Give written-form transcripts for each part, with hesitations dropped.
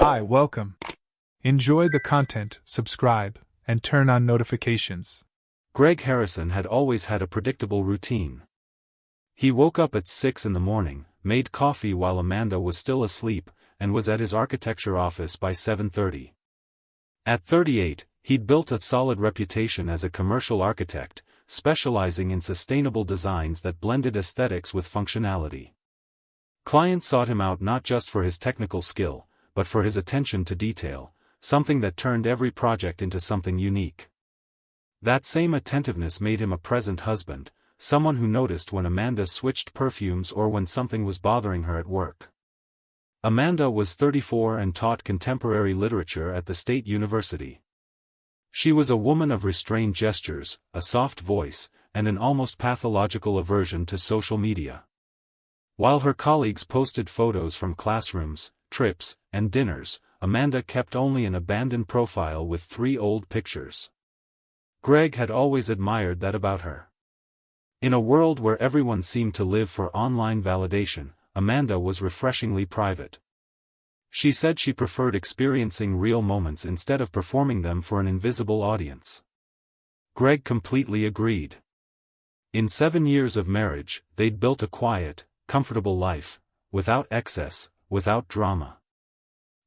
Hi, welcome. Enjoy the content, subscribe, and turn on notifications. Greg Harrison had always had a predictable routine. He woke up at 6 in the morning, made coffee while Amanda was still asleep, and was at his architecture office by 7:30. At 38, he'd built a solid reputation as a commercial architect, specializing in sustainable designs that blended aesthetics with functionality. Clients sought him out not just for his technical skill, but for his attention to detail, something that turned every project into something unique. That same attentiveness made him a present husband, someone who noticed when Amanda switched perfumes or when something was bothering her at work. Amanda was 34 and taught contemporary literature at the State University. She was a woman of restrained gestures, a soft voice, and an almost pathological aversion to social media. While her colleagues posted photos from classrooms, trips, and dinners, Amanda kept only an abandoned profile with 3 old pictures. Greg had always admired that about her. In a world where everyone seemed to live for online validation, Amanda was refreshingly private. She said she preferred experiencing real moments instead of performing them for an invisible audience. Greg completely agreed. In 7 years of marriage, they'd built a quiet, comfortable life, without excess, without drama.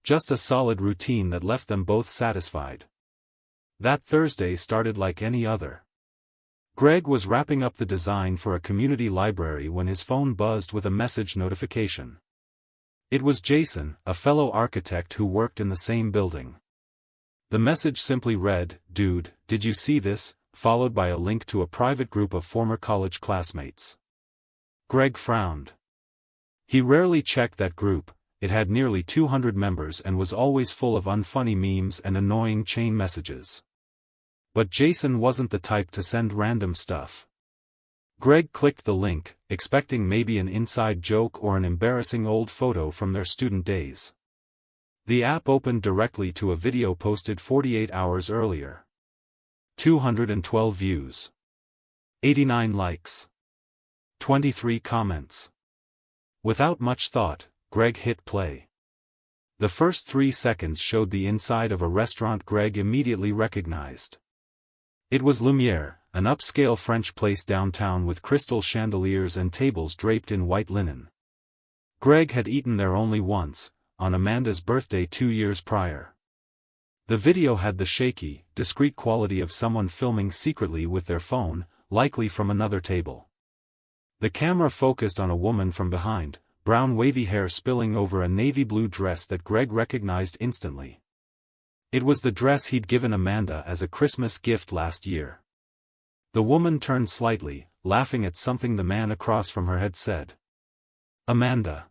Just a solid routine that left them both satisfied. That Thursday started like any other. Greg was wrapping up the design for a community library when his phone buzzed with a message notification. It was Jason, a fellow architect who worked in the same building. The message simply read, "Dude, did you see this?" followed by a link to a private group of former college classmates. Greg frowned. He rarely checked that group. It had nearly 200 members and was always full of unfunny memes and annoying chain messages. But Jason wasn't the type to send random stuff. Greg clicked the link, expecting maybe an inside joke or an embarrassing old photo from their student days. The app opened directly to a video posted 48 hours earlier. 212 views. 89 likes. 23 comments. Without much thought, Greg hit play. The first 3 seconds showed the inside of a restaurant Greg immediately recognized. It was Lumiere, an upscale French place downtown with crystal chandeliers and tables draped in white linen. Greg had eaten there only once, on Amanda's birthday 2 years prior. The video had the shaky, discreet quality of someone filming secretly with their phone, likely from another table. The camera focused on a woman from behind, brown wavy hair spilling over a navy blue dress that Greg recognized instantly. It was the dress he'd given Amanda as a Christmas gift last year. The woman turned slightly, laughing at something the man across from her had said. Amanda.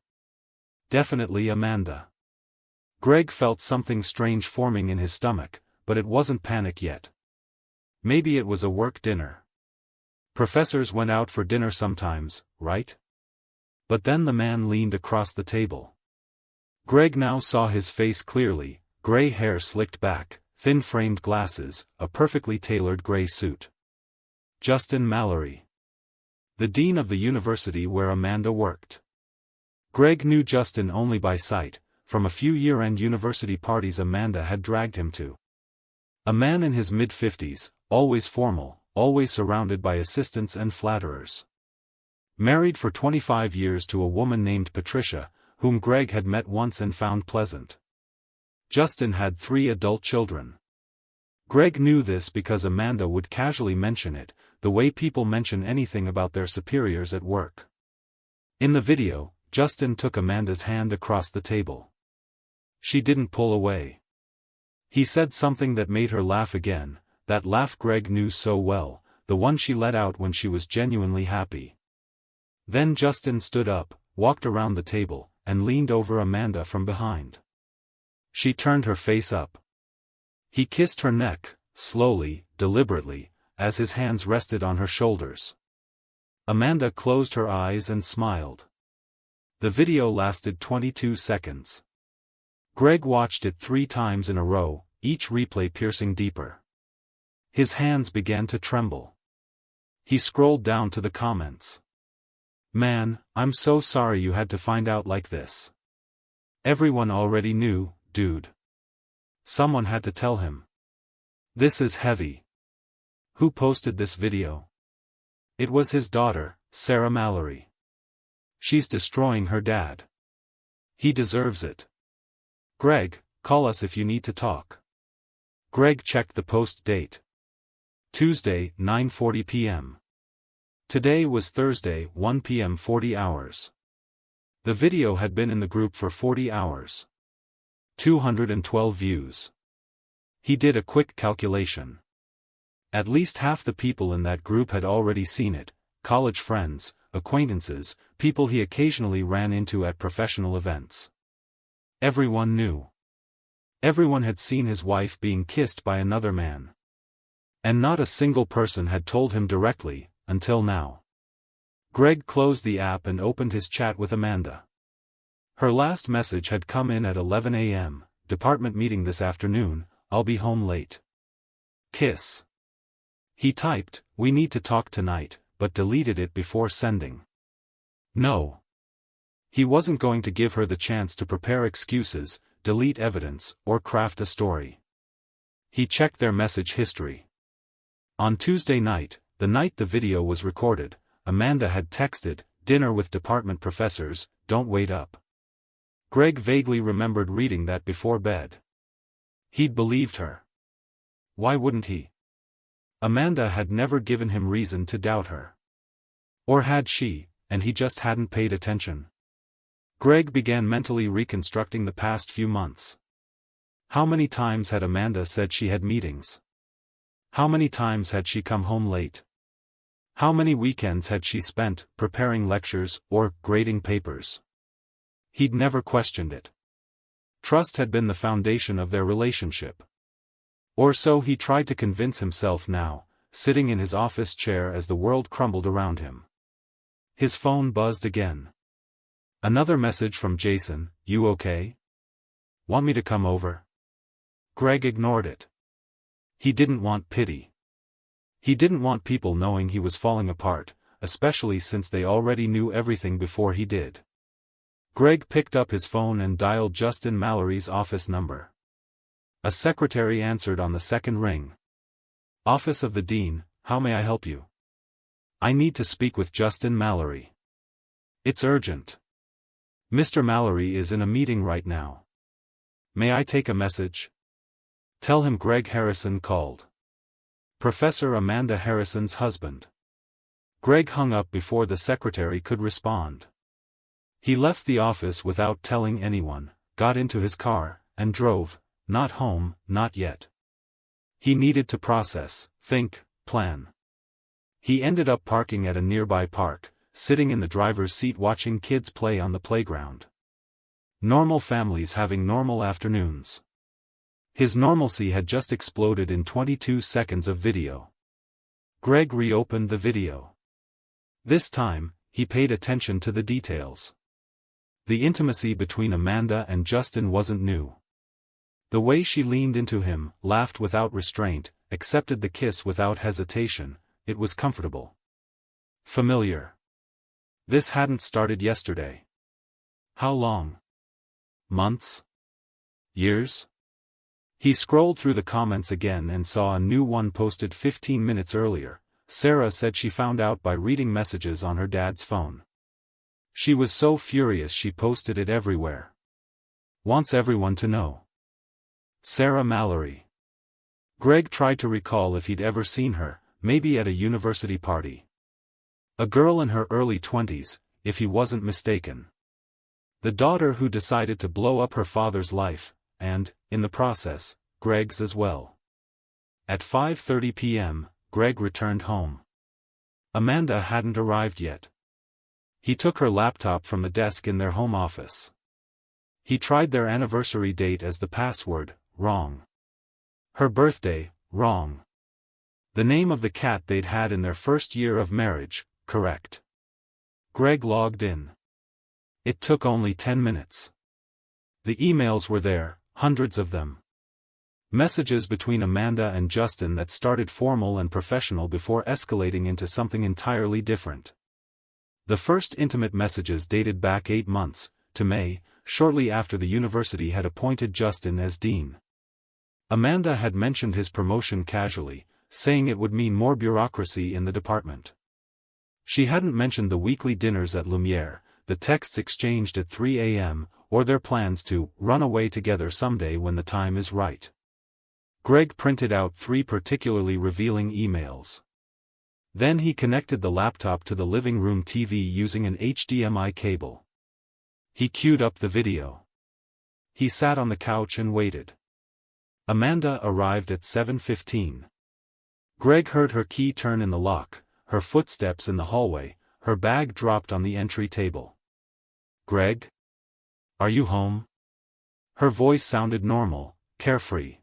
Definitely Amanda. Greg felt something strange forming in his stomach, but it wasn't panic yet. Maybe it was a work dinner. Professors went out for dinner sometimes, right? But then the man leaned across the table. Greg now saw his face clearly, gray hair slicked back, thin-framed glasses, a perfectly tailored gray suit. Justin Mallory. The dean of the university where Amanda worked. Greg knew Justin only by sight, from a few year-end university parties Amanda had dragged him to. A man in his mid-50s, always formal, always surrounded by assistants and flatterers. Married for 25 years to a woman named Patricia, whom Greg had met once and found pleasant. Justin had 3 adult children. Greg knew this because Amanda would casually mention it, the way people mention anything about their superiors at work. In the video, Justin took Amanda's hand across the table. She didn't pull away. He said something that made her laugh again, that laugh Greg knew so well, the one she let out when she was genuinely happy. Then Justin stood up, walked around the table, and leaned over Amanda from behind. She turned her face up. He kissed her neck, slowly, deliberately, as his hands rested on her shoulders. Amanda closed her eyes and smiled. The video lasted 22 seconds. Greg watched it 3 times in a row, each replay piercing deeper. His hands began to tremble. He scrolled down to the comments. "Man, I'm so sorry you had to find out like this. Everyone already knew, dude. Someone had to tell him. This is heavy. Who posted this video? It was his daughter, Sarah Mallory. She's destroying her dad. He deserves it. Greg, call us if you need to talk. Greg checked the post date. Tuesday, 9:40 p.m. Today was Thursday, 1 p.m. 40 hours. The video had been in the group for 40 hours. 212 views. He did a quick calculation. At least half the people in that group had already seen it: college friends, acquaintances, people he occasionally ran into at professional events. Everyone knew. Everyone had seen his wife being kissed by another man. And not a single person had told him directly, until now. Greg closed the app and opened his chat with Amanda. Her last message had come in at 11 a.m., department meeting this afternoon, I'll be home late. Kiss. He typed, we need to talk tonight, but deleted it before sending. No. He wasn't going to give her the chance to prepare excuses, delete evidence, or craft a story. He checked their message history. On Tuesday night, the night the video was recorded, Amanda had texted, dinner with department professors, don't wait up. Greg vaguely remembered reading that before bed. He'd believed her. Why wouldn't he? Amanda had never given him reason to doubt her. Or had she, and he just hadn't paid attention? Greg began mentally reconstructing the past few months. How many times had Amanda said she had meetings? How many times had she come home late? How many weekends had she spent preparing lectures or grading papers? He'd never questioned it. Trust had been the foundation of their relationship. Or so he tried to convince himself now, sitting in his office chair as the world crumbled around him. His phone buzzed again. Another message from Jason, you okay? Want me to come over? Greg ignored it. He didn't want pity. He didn't want people knowing he was falling apart, especially since they already knew everything before he did. Greg picked up his phone and dialed Justin Mallory's office number. A secretary answered on the second ring. Office of the Dean, how may I help you? I need to speak with Justin Mallory. It's urgent. Mr. Mallory is in a meeting right now. May I take a message? Tell him Greg Harrison called. Professor Amanda Harrison's husband. Greg hung up before the secretary could respond. He left the office without telling anyone, got into his car, and drove, not home, not yet. He needed to process, think, plan. He ended up parking at a nearby park, sitting in the driver's seat watching kids play on the playground. Normal families having normal afternoons. His normalcy had just exploded in 22 seconds of video. Greg reopened the video. This time, he paid attention to the details. The intimacy between Amanda and Justin wasn't new. The way she leaned into him, laughed without restraint, accepted the kiss without hesitation, it was comfortable. Familiar. This hadn't started yesterday. How long? Months? Years? He scrolled through the comments again and saw a new one posted 15 minutes earlier. Sarah said she found out by reading messages on her dad's phone. She was so furious she posted it everywhere. Wants everyone to know. Sarah Mallory. Greg tried to recall if he'd ever seen her, maybe at a university party. A girl in her early 20s, if he wasn't mistaken. The daughter who decided to blow up her father's life, and, in the process, Greg's as well. At 5:30 p.m., Greg returned home. Amanda hadn't arrived yet. He took her laptop from the desk in their home office. He tried their anniversary date as the password, wrong. Her birthday, wrong. The name of the cat they'd had in their first year of marriage, correct. Greg logged in. It took only 10 minutes. The emails were there, hundreds of them. Messages between Amanda and Justin that started formal and professional before escalating into something entirely different. The first intimate messages dated back 8 months, to May, shortly after the university had appointed Justin as dean. Amanda had mentioned his promotion casually, saying it would mean more bureaucracy in the department. She hadn't mentioned the weekly dinners at Lumiere, the texts exchanged at 3 a.m., or their plans to run away together someday when the time is right. Greg printed out 3 particularly revealing emails. Then he connected the laptop to the living room TV using an HDMI cable. He queued up the video. He sat on the couch and waited. Amanda arrived at 7:15. Greg heard her key turn in the lock, her footsteps in the hallway, her bag dropped on the entry table. "Greg? Are you home?" Her voice sounded normal, carefree.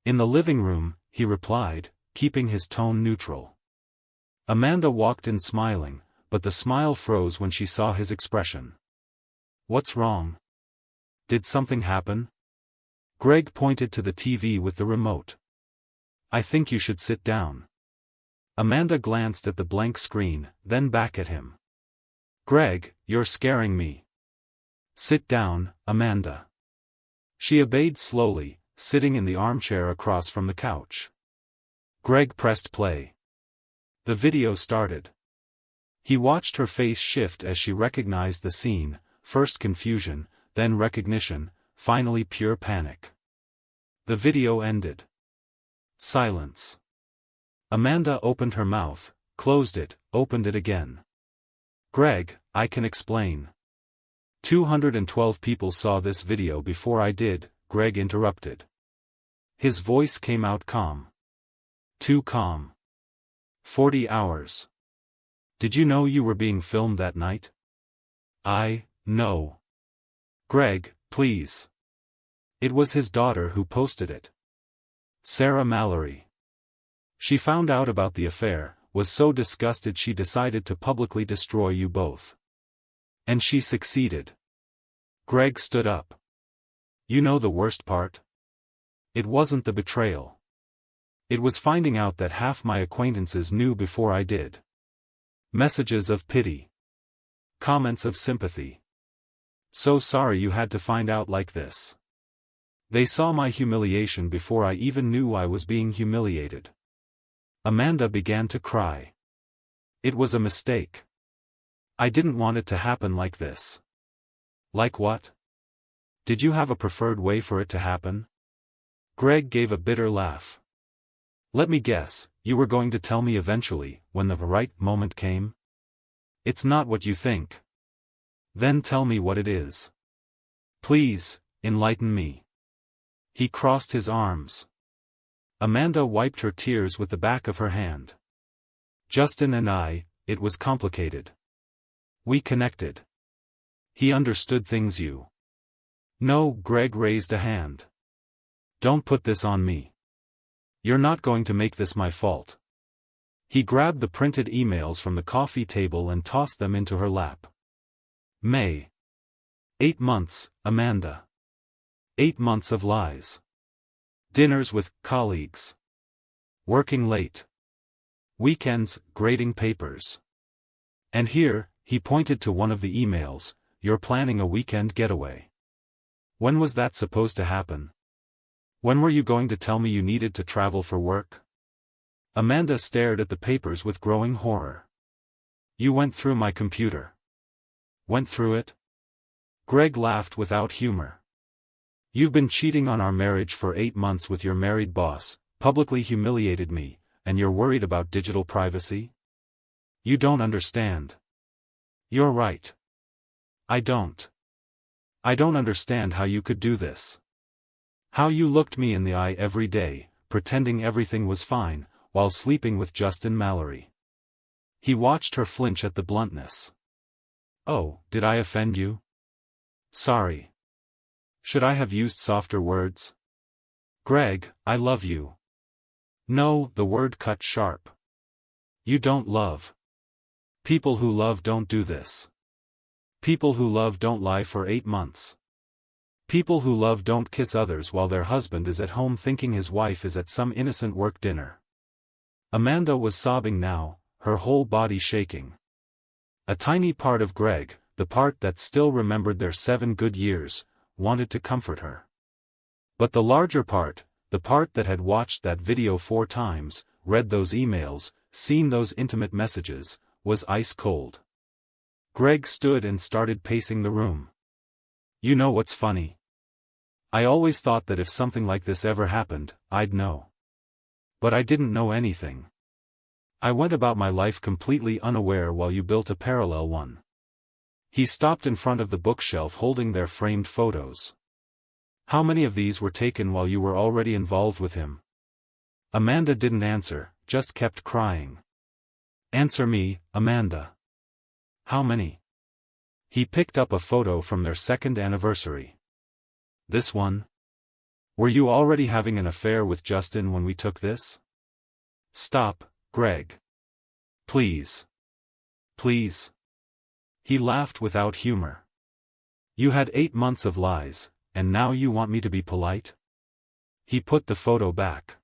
"In the living room," he replied, keeping his tone neutral. Amanda walked in smiling, but the smile froze when she saw his expression. "What's wrong? Did something happen?" Greg pointed to the TV with the remote. "I think you should sit down." Amanda glanced at the blank screen, then back at him. "Greg, you're scaring me." "Sit down, Amanda." She obeyed slowly, sitting in the armchair across from the couch. Greg pressed play. The video started. He watched her face shift as she recognized the scene, first confusion, then recognition, finally pure panic. The video ended. Silence. Amanda opened her mouth, closed it, opened it again. "Greg, I can explain." 212 people saw this video before I did, Greg interrupted. His voice came out calm. Too calm. 40 hours. "Did you know you were being filmed that night?" No. "Greg, please." It was his daughter who posted it. Sarah Mallory. She found out about the affair, was so disgusted she decided to publicly destroy you both. And she succeeded. Greg stood up. "You know the worst part? It wasn't the betrayal. It was finding out that half my acquaintances knew before I did. Messages of pity. Comments of sympathy. So sorry you had to find out like this. They saw my humiliation before I even knew I was being humiliated." Amanda began to cry. "It was a mistake. I didn't want it to happen like this." "Like what? Did you have a preferred way for it to happen?" Greg gave a bitter laugh. "Let me guess, you were going to tell me eventually, when the right moment came? It's not what you think. Then tell me what it is. Please, enlighten me." He crossed his arms. Amanda wiped her tears with the back of her hand. "Justin and I, it was complicated. We connected. He understood things you." "No," Greg raised a hand. "Don't put this on me. You're not going to make this my fault." He grabbed the printed emails from the coffee table and tossed them into her lap. May. 8 months, Amanda. 8 months of lies. Dinners with colleagues. Working late. Weekends, grading papers. And here, he pointed to one of the emails, "You're planning a weekend getaway. When was that supposed to happen? When were you going to tell me you needed to travel for work?" Amanda stared at the papers with growing horror. "You went through my computer." "Went through it?" Greg laughed without humor. "You've been cheating on our marriage for 8 months with your married boss, publicly humiliated me, and you're worried about digital privacy? You don't understand." "You're right. I don't. I don't understand how you could do this. How you looked me in the eye every day, pretending everything was fine, while sleeping with Justin Mallory." He watched her flinch at the bluntness. "Oh, did I offend you? Sorry. Should I have used softer words? Greg, I love you." "No," the word cut sharp. "You don't love. People who love don't do this. People who love don't lie for 8 months. People who love don't kiss others while their husband is at home thinking his wife is at some innocent work dinner." Amanda was sobbing now, her whole body shaking. A tiny part of Greg, the part that still remembered their 7 good years, wanted to comfort her. But the larger part, the part that had watched that video 4 times, read those emails, seen those intimate messages, was ice cold. Greg stood and started pacing the room. You know what's funny? I always thought that if something like this ever happened, I'd know. But I didn't know anything. I went about my life completely unaware while you built a parallel one. He stopped in front of the bookshelf holding their framed photos. How many of these were taken while you were already involved with him? Amanda didn't answer, just kept crying. Answer me, Amanda. How many? He picked up a photo from their 2nd anniversary. This one? Were you already having an affair with Justin when we took this? Stop, Greg. Please. Please. He laughed without humor. You had 8 months of lies, and now you want me to be polite? He put the photo back.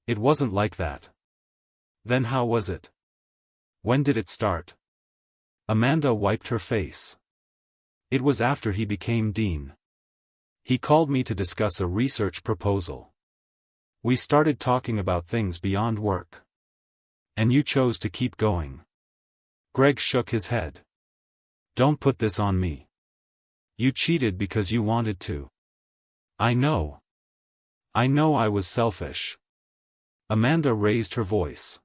It wasn't like that. Then how was it? When did it start? Amanda wiped her face. It was after he became dean. He called me to discuss a research proposal. We started talking about things beyond work. And you chose to keep going. Greg shook his head. Don't put this on me. You cheated because you wanted to. I know. I know I was selfish. Amanda raised her voice.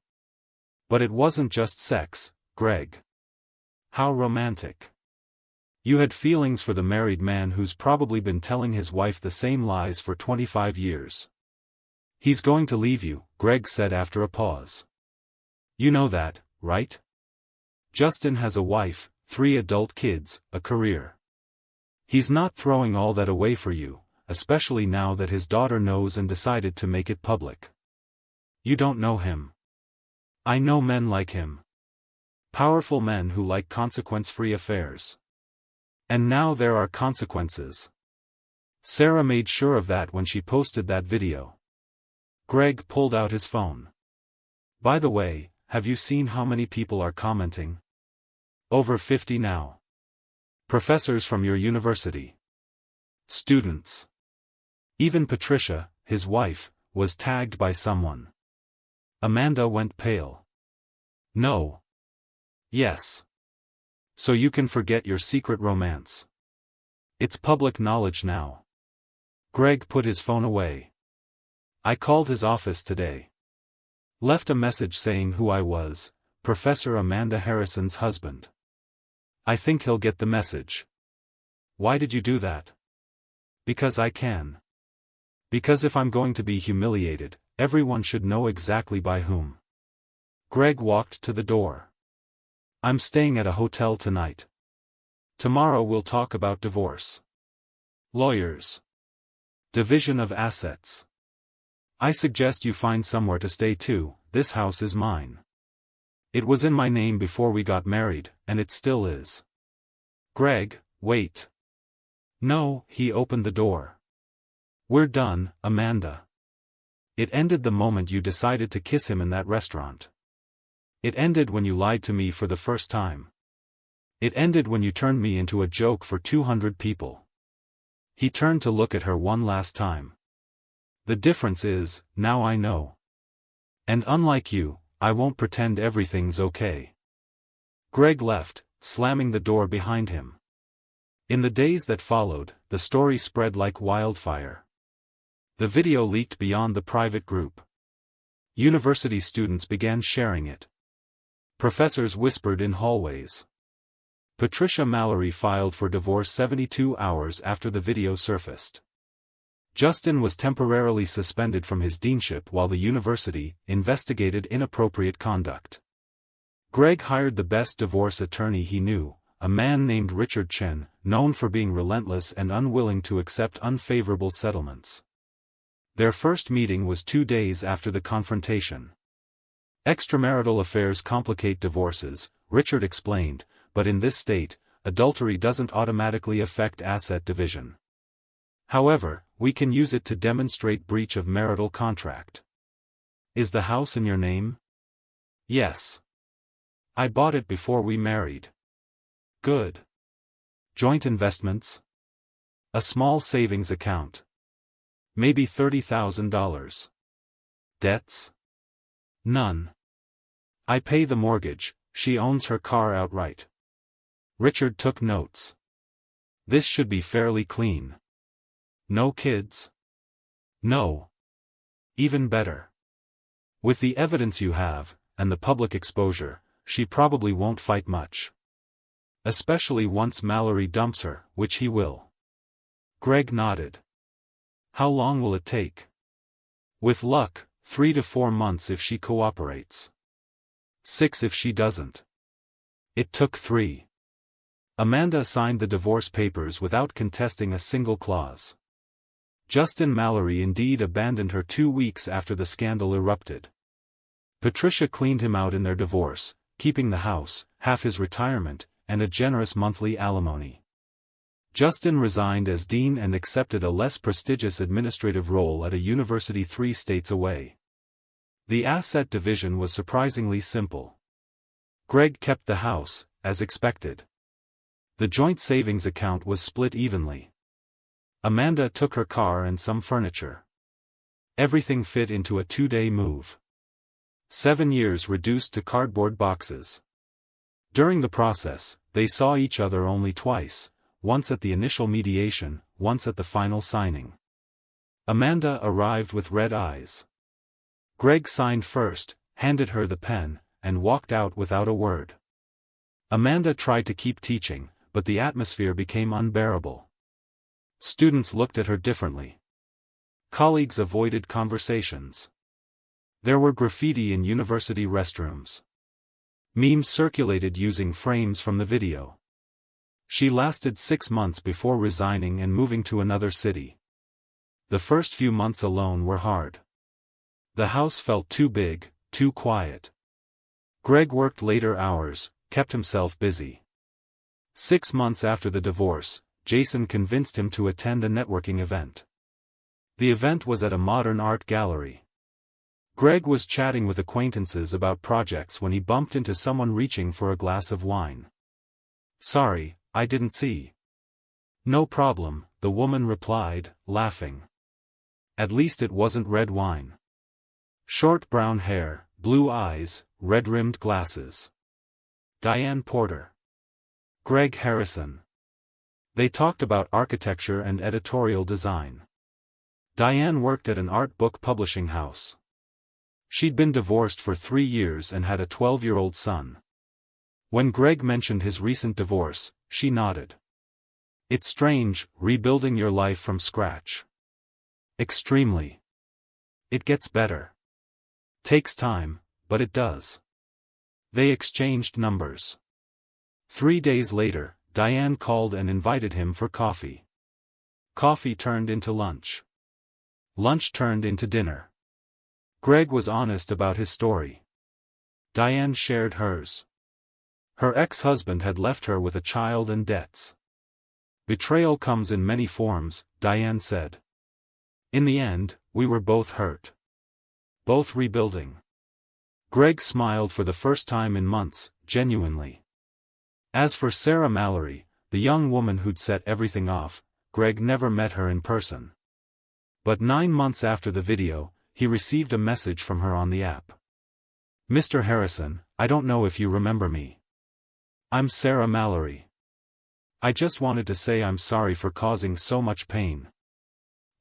But it wasn't just sex, Greg. How romantic. You had feelings for the married man who's probably been telling his wife the same lies for 25 years. He's going to leave you, Greg said after a pause. You know that, right? Justin has a wife, 3 adult kids, a career. He's not throwing all that away for you, especially now that his daughter knows and decided to make it public. You don't know him. I know men like him. Powerful men who like consequence-free affairs. And now there are consequences. Sarah made sure of that when she posted that video. Greg pulled out his phone. By the way, have you seen how many people are commenting? Over 50 now. Professors from your university. Students. Even Patricia, his wife, was tagged by someone. Amanda went pale. No. Yes. So you can forget your secret romance. It's public knowledge now. Greg put his phone away. I called his office today. Left a message saying who I was, Professor Amanda Harrison's husband. I think he'll get the message. Why did you do that? Because I can. Because if I'm going to be humiliated, everyone should know exactly by whom. Greg walked to the door. I'm staying at a hotel tonight. Tomorrow we'll talk about divorce. Lawyers. Division of assets. I suggest you find somewhere to stay too. This house is mine. It was in my name before we got married, and it still is. Greg, wait. No, he opened the door. We're done, Amanda. It ended the moment you decided to kiss him in that restaurant. It ended when you lied to me for the first time. It ended when you turned me into a joke for 200 people. He turned to look at her one last time. The difference is, now I know. And unlike you, I won't pretend everything's okay. Greg left, slamming the door behind him. In the days that followed, the story spread like wildfire. The video leaked beyond the private group. University students began sharing it. Professors whispered in hallways. Patricia Mallory filed for divorce 72 hours after the video surfaced. Justin was temporarily suspended from his deanship while the university investigated inappropriate conduct. Greg hired the best divorce attorney he knew, a man named Richard Chen, known for being relentless and unwilling to accept unfavorable settlements. Their first meeting was 2 days after the confrontation. Extramarital affairs complicate divorces, Richard explained, but in this state, adultery doesn't automatically affect asset division. However, we can use it to demonstrate breach of marital contract. Is the house in your name? Yes. I bought it before we married. Good. Joint investments? A small savings account. Maybe $30,000. Debts? None. I pay the mortgage, she owns her car outright. Richard took notes. This should be fairly clean. No kids? No. Even better. With the evidence you have, and the public exposure, she probably won't fight much. Especially once Mallory dumps her, which he will. Greg nodded. How long will it take? With luck, 3 to 4 months if she cooperates. 6 if she doesn't. It took 3. Amanda signed the divorce papers without contesting a single clause. Justin Mallory indeed abandoned her 2 weeks after the scandal erupted. Patricia cleaned him out in their divorce, keeping the house, half his retirement, and a generous monthly alimony. Justin resigned as dean and accepted a less prestigious administrative role at a university 3 states away. The asset division was surprisingly simple. Greg kept the house, as expected. The joint savings account was split evenly. Amanda took her car and some furniture. Everything fit into a 2-day move. 7 years reduced to cardboard boxes. During the process, they saw each other only twice, once at the initial mediation, once at the final signing. Amanda arrived with red eyes. Greg signed first, handed her the pen, and walked out without a word. Amanda tried to keep teaching, but the atmosphere became unbearable. Students looked at her differently. Colleagues avoided conversations. There were graffiti in university restrooms. Memes circulated using frames from the video. She lasted 6 months before resigning and moving to another city. The first few months alone were hard. The house felt too big, too quiet. Greg worked later hours, kept himself busy. 6 months after the divorce, Jason convinced him to attend a networking event. The event was at a modern art gallery. Greg was chatting with acquaintances about projects when he bumped into someone reaching for a glass of wine. "Sorry, I didn't see." "No problem," the woman replied, laughing. At least it wasn't red wine. Short brown hair, blue eyes, red-rimmed glasses. Diane Porter. Greg Harrison. They talked about architecture and editorial design. Diane worked at an art book publishing house. She'd been divorced for 3 years and had a 12-year-old son. When Greg mentioned his recent divorce, she nodded. "It's strange, rebuilding your life from scratch." "Extremely. It gets better. Takes time, but it does." They exchanged numbers. 3 days later, Diane called and invited him for coffee. Coffee turned into lunch. Lunch turned into dinner. Greg was honest about his story. Diane shared hers. Her ex-husband had left her with a child and debts. "Betrayal comes in many forms," Diane said. "In the end, we were both hurt. Both rebuilding." Greg smiled for the first time in months, genuinely. As for Sarah Mallory, the young woman who'd set everything off, Greg never met her in person. But 9 months after the video, he received a message from her on the app. "Mr. Harrison, I don't know if you remember me. I'm Sarah Mallory. I just wanted to say I'm sorry for causing so much pain.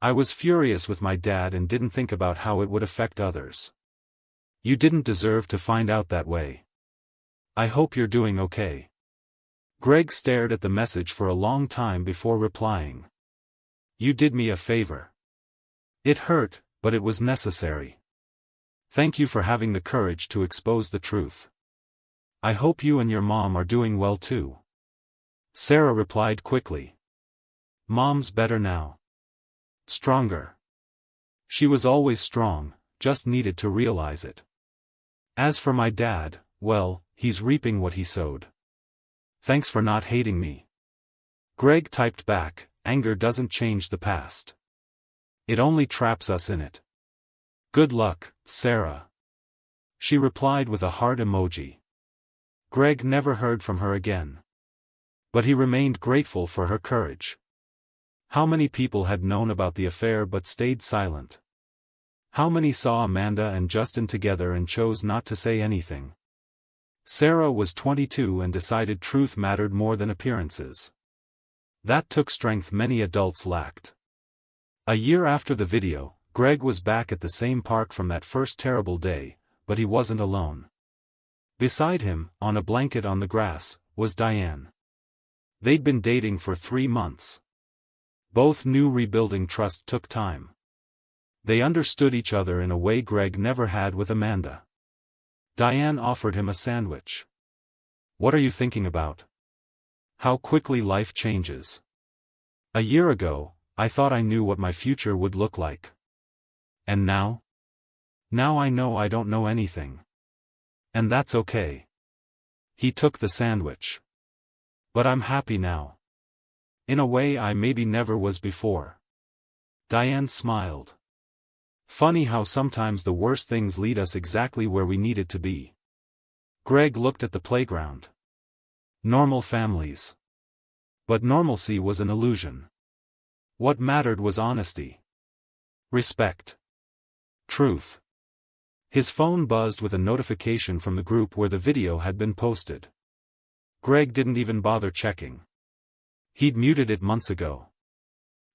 I was furious with my dad and didn't think about how it would affect others. You didn't deserve to find out that way. I hope you're doing okay." Greg stared at the message for a long time before replying. "You did me a favor. It hurt, but it was necessary. Thank you for having the courage to expose the truth. I hope you and your mom are doing well too." Sarah replied quickly. "Mom's better now. Stronger. She was always strong, just needed to realize it. As for my dad, well, he's reaping what he sowed. Thanks for not hating me." Greg typed back, "Anger doesn't change the past. It only traps us in it. Good luck, Sarah." She replied with a heart emoji. Greg never heard from her again. But he remained grateful for her courage. How many people had known about the affair but stayed silent? How many saw Amanda and Justin together and chose not to say anything? Sarah was 22 and decided truth mattered more than appearances. That took strength many adults lacked. A year after the video, Greg was back at the same park from that first terrible day, but he wasn't alone. Beside him, on a blanket on the grass, was Diane. They'd been dating for 3 months. Both knew rebuilding trust took time. They understood each other in a way Greg never had with Amanda. Diane offered him a sandwich. "What are you thinking about? How quickly life changes. A year ago, I thought I knew what my future would look like. And now? Now I know I don't know anything. And that's okay." He took the sandwich. "But I'm happy now. In a way I maybe never was before." Diane smiled. Funny how sometimes the worst things lead us exactly where we needed to be. Greg looked at the playground. Normal families. But normalcy was an illusion. What mattered was honesty. Respect. Truth. His phone buzzed with a notification from the group where the video had been posted. Greg didn't even bother checking. He'd muted it months ago.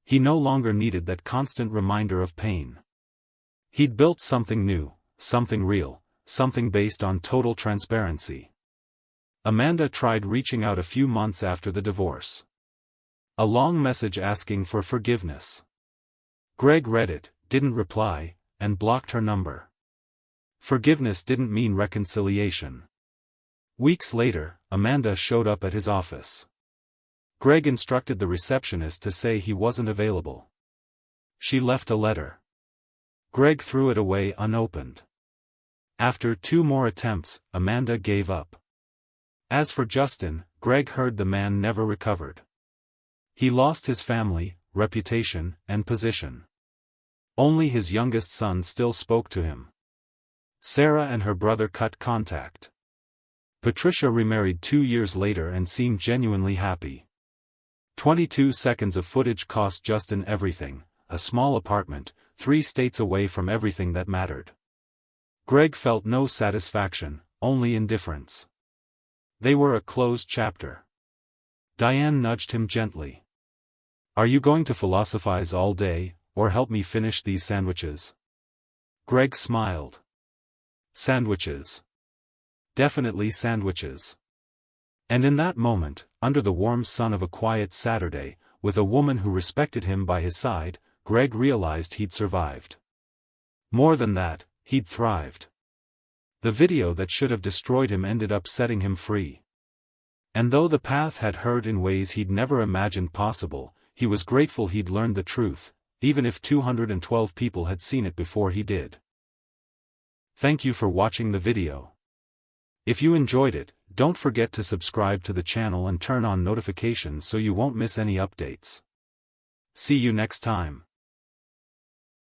He no longer needed that constant reminder of pain. He'd built something new, something real, something based on total transparency. Amanda tried reaching out a few months after the divorce. A long message asking for forgiveness. Greg read it, didn't reply, and blocked her number. Forgiveness didn't mean reconciliation. Weeks later, Amanda showed up at his office. Greg instructed the receptionist to say he wasn't available. She left a letter. Greg threw it away unopened. After 2 more attempts, Amanda gave up. As for Justin, Greg heard the man never recovered. He lost his family, reputation, and position. Only his youngest son still spoke to him. Sarah and her brother cut contact. Patricia remarried 2 years later and seemed genuinely happy. 22 seconds of footage cost Justin everything: a small apartment, 3 states away from everything that mattered. Greg felt no satisfaction, only indifference. They were a closed chapter. Diane nudged him gently. "Are you going to philosophize all day, or help me finish these sandwiches?" Greg smiled. Sandwiches. Definitely sandwiches. And in that moment, under the warm sun of a quiet Saturday, with a woman who respected him by his side, Greg realized he'd survived. More than that, he'd thrived. The video that should have destroyed him ended up setting him free. And though the path had hurt in ways he'd never imagined possible, he was grateful he'd learned the truth, even if 212 people had seen it before he did. Thank you for watching the video. If you enjoyed it, don't forget to subscribe to the channel and turn on notifications so you won't miss any updates. See you next time.